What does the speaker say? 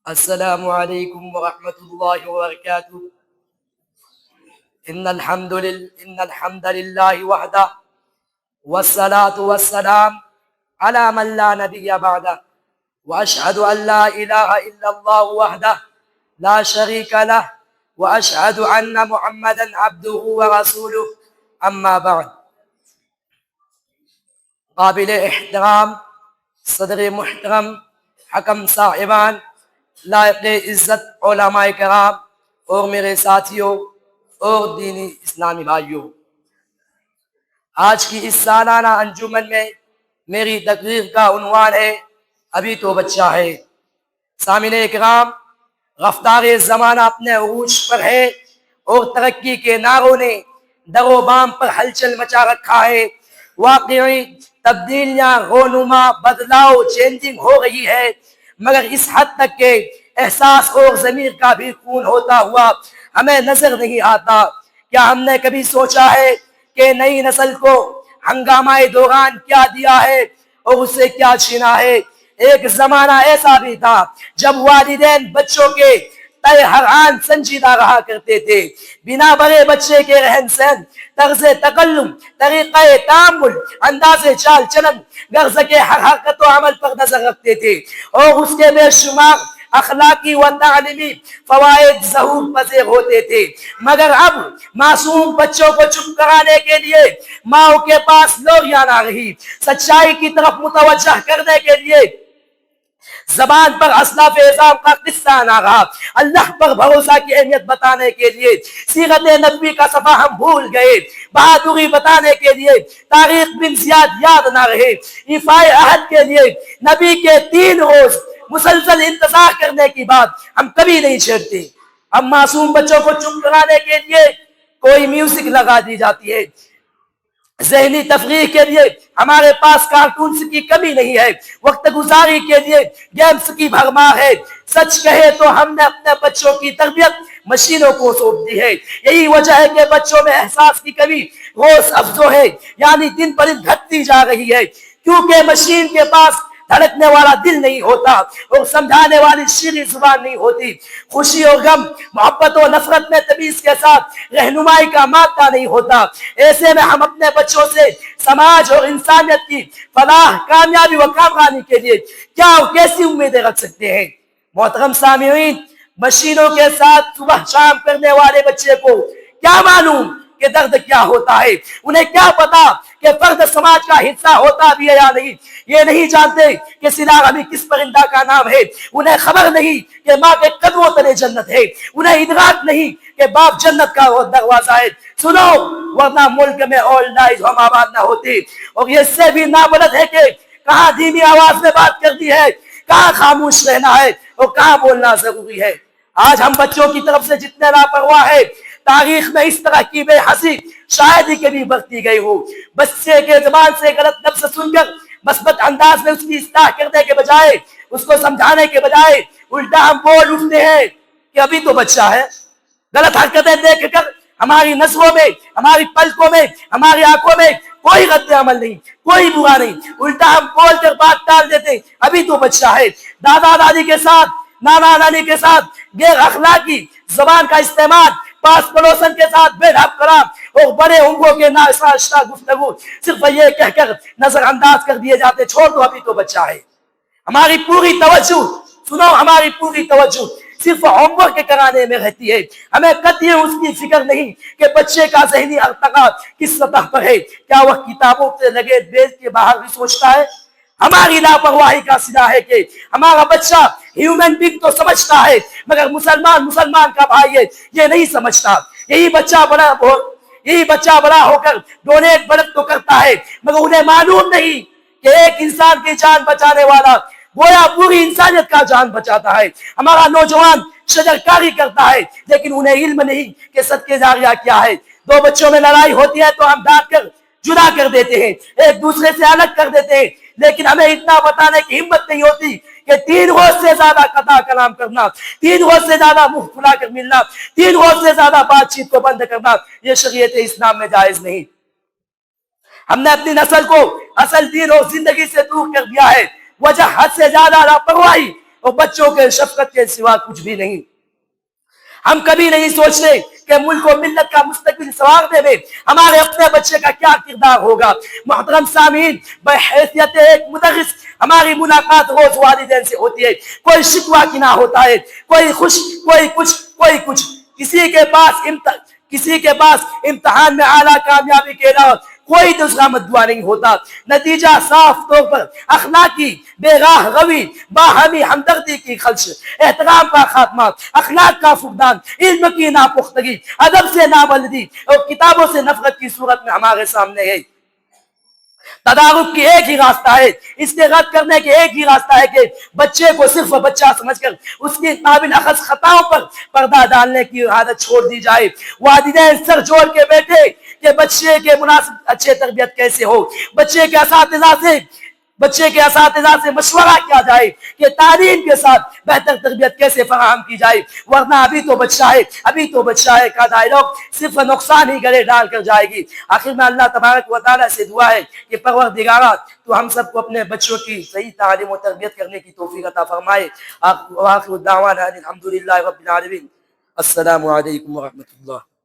السلام علیکم ورحمۃ اللہ وبرکاتہ ان الحمد للہ وحدہ والصلاة والسلام على من لا نبی بعدہ واشهد ان لا الہ الا اللہ وحدہ لا شریک لہ واشهد ان محمدا عبدہ ورسولہ اما بعد. قابل احترام صدر محترم حکم صاحبان، لائق عزت علماء کرام اور میرے ساتھیوں اور دینی اسلامی بھائیوں، آج کی اس سالانہ انجمن میں میری تقریر کا عنوان ہے ابھی تو بچہ ہے. سامعین کرام، رفتار زمانہ اپنے عروج پر ہے اور ترقی کے نعروں نے در و بام پر ہلچل مچا رکھا ہے. واقعی تبدیلیاں، رونما، بدلاؤ، چینجنگ ہو رہی ہے، مگر اس حد تک کہ احساس اور ضمیر کا بھی خون ہوتا ہوا ہمیں نظر نہیں آتا. کیا ہم نے کبھی سوچا ہے کہ نئی نسل کو ہنگامہ دوران کیا دیا ہے اور اسے کیا چھینا ہے؟ ایک زمانہ ایسا بھی تھا جب والدین بچوں کے تئیں ہر آن سنجیدہ رہا کرتے تھے، بنا بڑے بچے کے رہن سہن، طرز تکلم، طریقہ تعامل، انداز چال چلن، غرض کے ہر حرکت و عمل پر نظر رکھتے تھے اور اس کے بے شمار اخلاقی و تعلیمی فوائد ظہور پذیر ہوتے تھے. مگر اب معصوم بچوں کو چپ کرانے کے لیے ماؤں کے پاس لوریاں نہ رہی، سچائی کی طرف متوجہ کرنے کے لیے زبان پر اسلاف اعظام کا قصہ نہ رہا، اللہ پر بھروسہ کی اہمیت بتانے کے لیے سیرت نبوی کا صفحہ ہم بھول گئے، بہادری بتانے کے لیے تاریخ بن زیاد یاد نہ رہے، ایفائے عہد کے لیے نبی کے 3 روز مسلسل انتظار کرنے کی بات ہم کبھی نہیں چھیڑتے. اب معصوم بچوں کو چپ کرانے کے لیے کوئی میوزک لگا دی جاتی ہے، ذہنی تفریح کے لیے ہمارے پاس کارٹونز کی کمی نہیں ہے، وقت گزاری کے لیے گیمز کی بھرمار ہے. سچ کہے تو ہم نے اپنے بچوں کی تربیت مشینوں کو سونپ دی ہے. یہی وجہ ہے کہ بچوں میں احساس کی کمی روز افزوں ہے، یعنی دن پر دن گھٹتی جا رہی ہے، کیونکہ مشین کے پاس دھڑکنے والا دل نہیں ہوتا اور سمجھانے والی شیریں زبان نہیں ہوتی. خوشی اور غم، محبت و نفرت میں تمیز کے ساتھ رہنمائی کا مادہ نہیں ہوتا. ایسے میں ہم اپنے بچوں سے سماج اور انسانیت کی فلاح، کامیابی و کامرانی کے لیے کیا اور کیسی امیدیں رکھ سکتے ہیں؟ محترم سامعین، مشینوں کے ساتھ صبح شام کرنے والے بچے کو کیا معلوم کہ درد کیا ہوتا ہے؟ انہیں کیا پتا کہ فرد سماج کا حصہ ہوتا بھی ہے یا نہیں؟ یہ نہیں جانتے کہ سلاغ ابھی کس پرندہ کا نام ہے، انہیں خبر نہیں کہ ماں کے قدموں تلے جنت ہے، انہیں ادراک نہیں کہ باپ جنت کا وہ دروازہ ہے. سنو، ورنہ ملک میں اولڈ ایج ہوم آباد نہ ہوتی. اور یہ اس سے بھی نابلد ہے کہ کہاں دھیمی آواز میں بات کرنی ہے، کہاں خاموش رہنا ہے اور کہاں بولنا ضروری ہے. آج ہم بچوں کی طرف سے جتنے لاپرواہ ہے، تاریخ میں اس طرح کی بے حسی شاید ہی کبھی برتی گئی ہو. بچے کے زبان سے غلط لفظ سن کر مثبت انداز میں اس کی اصلاح کرنے کے بجائے، اس کو سمجھانے کے بجائے الٹا ہم بول اٹھتے ہیں کہ ابھی تو بچہ ہے. غلط حرکتیں دیکھ کر ہماری نظروں میں، ہماری پلکوں میں، ہماری آنکھوں میں کوئی رد عمل نہیں، کوئی برا نہیں، الٹا ہم بول کر بات ٹال دیتے ہیں ابھی تو بچہ ہے. دادا دادی کے ساتھ، نانا نانی کے ساتھ غیر اخلاقی زبان کا استعمال، پاس پڑوسن کے ساتھ بے ڈھب کلام اور بڑے عمروں کے ناشائستہ گفتگو صرف یہ کہہ کر نظر انداز کر دیے جاتے چھوڑ دو ابھی تو بچہ ہے. ہماری پوری توجہ، سنو، ہماری پوری توجہ صرف ہوم ورک کرانے میں رہتی ہے. ہمیں قطعی اس کی فکر نہیں کہ بچے کا ذہنی ارتقا کس سطح پر ہے. کیا وہ کتابوں سے لگے بیل کے باہر بھی سوچتا ہے؟ ہماری لاپرواہی کا صدا ہے کہ ہمارا بچہ ہیومن بینگ تو سمجھتا ہے، مگر مسلمان کا بھائی ہے یہ نہیں سمجھتا. یہی بچہ بڑا ہو کر ڈونیٹ بڑک تو کرتا ہے، مگر انہیں معلوم نہیں کہ ایک انسان کی جان بچانے والا گویا پوری انسانیت کا جان بچاتا ہے. ہمارا نوجوان شجرکاری کرتا ہے، لیکن انہیں علم نہیں کہ صدقہ جاریہ کیا ہے. 2 بچوں میں لڑائی ہوتی ہے تو ہم ڈانٹ کر جدا کر دیتے ہیں، ایک دوسرے سے الگ کر دیتے ہیں، لیکن ہمیں اتنا بتانے کی ہمت نہیں ہوتی کہ 3 روز سے زیادہ قطع کلام کرنا، 3 روز سے زیادہ منہ پھلا کر ملنا، 3 روز سے زیادہ بات چیت کو بند کرنا یہ شریعت اسلام میں جائز نہیں. ہم نے اپنی نسل کو اصل دین اور زندگی سے دور کر دیا ہے. وجہ حد سے زیادہ لاپرواہی اور بچوں کے شفقت کے سوا کچھ بھی نہیں. ہم کبھی نہیں سوچتے کہ ملک و ملت کا مستقبل سنوارنے میں ہمارے اپنے بچے کا کیا کردار ہوگا. محترم سامعین، بحیثیت ایک مدرس ہماری ملاقات روز والدین سے ہوتی ہے. کوئی شکوہ کی نہ ہوتا ہے، کوئی خوش، کوئی کچھ. کسی کے پاس امتحان میں اعلیٰ کامیابی کے علاوہ کوئی دوسرا مدعا نہیں ہوتا. نتیجہ صاف طور پر اخلاقی بے راہ روی، باہمی ہمدردی کی خلش، احترام کا خاتمہ، اخلاق کا فقدان، علم کی ناپختگی، ادب سے نابلدی اور کتابوں سے نفرت کی صورت میں ہمارے سامنے ہے. تدارک کی ایک ہی راستہ ہے، اس کے رد کرنے کے ایک ہی راستہ ہے کہ بچے کو صرف بچہ سمجھ کر اس کی قابل اخذ خطاؤں پر پردہ ڈالنے کی عادت چھوڑ دی جائے. والدین سر جوڑ کے بیٹھے کہ بچے کے مناسب اچھے تربیت کیسے ہو. بچے کے اساتذہ سے مشورہ کیا جائے کہ تعلیم کے ساتھ بہتر تربیت کیسے فراہم کی جائے، ورنہ ابھی تو بچہ ہے کا ڈائلاگ صرف نقصان ہی گلے ڈال کر جائے گی. آخر میں اللہ تبارک و تعالیٰ سے دعا ہے کہ پروردگارا تو ہم سب کو اپنے بچوں کی صحیح تعلیم و تربیت کرنے کی توفیق عطا فرمائے. آخر دعوانا الحمدللہ رب العالمین. السلام علیکم ورحمۃ اللہ.